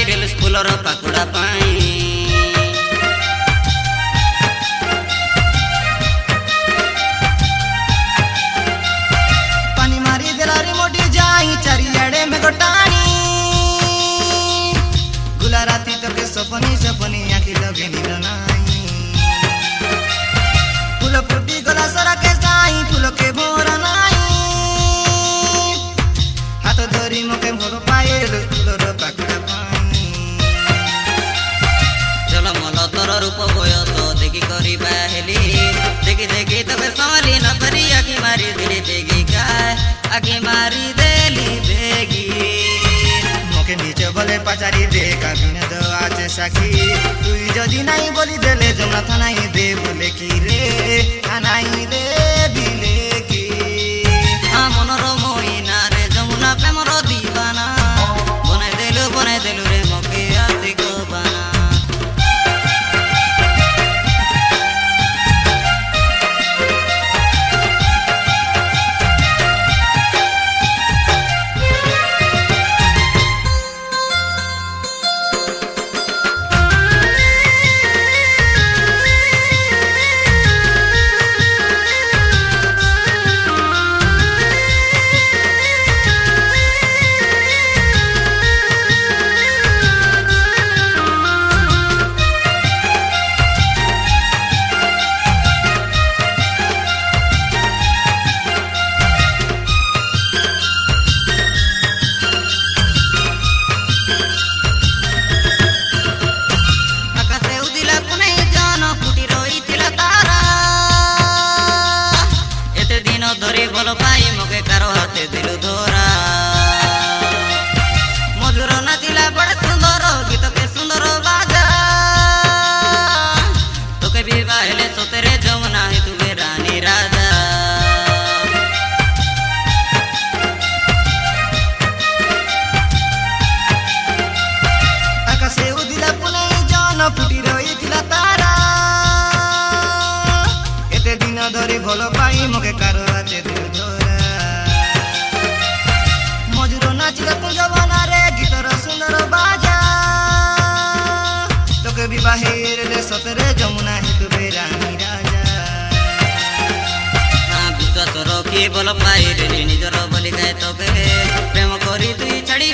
middle Schuler पाकुड़ा पानी मारी देलारी मोटी जाई चारियाड़े में गोटाणी गुला राती तो के सपनी सपनी आखी लगे नील नाई फूल फुटी गला सरा के साई फूल के भोर नाई हाथ धरी मोके भोर पायल फूलर पाकुड़ा पाई चलो मल तोर रूप बयस देखी करी बाहेली देखी देखी तबे संभली न करी आखी मारी दिली बेगी काय आखी मारी देली बेगी मोके नीचे बोले पचारी दे काबिन दो आज साखी तुई जदी नहीं बोली देले जमना था नहीं दे बोले की रे नहीं दे दिले की मनर मोइना रे जमुना प्रेमर दीवाना बनाई देलु रे मोके आशिक बाना धरी भल पाई मगे कार हाथे दिलु धरा मधुर नाचिला बड़े सुंदर गीत के सुंदर बाजा तोके भी बाहेले सोतेरे जमुना है तुवे रानी राजा आकाशे उदिला पुने जान फुटी रही थिला तारा एते दिन धरी भल पाई मगे कार हाथे दिलु धरा मजूर नाचिला तू जवाना रे गीतर सुंदर बाजा तोके भी बाहेर ले सतरे जमुना है तुवे रानी राजा विश्वास रखी भल पाई रे निजर बोली गाय तोके प्रेम करी तुई छाड़ी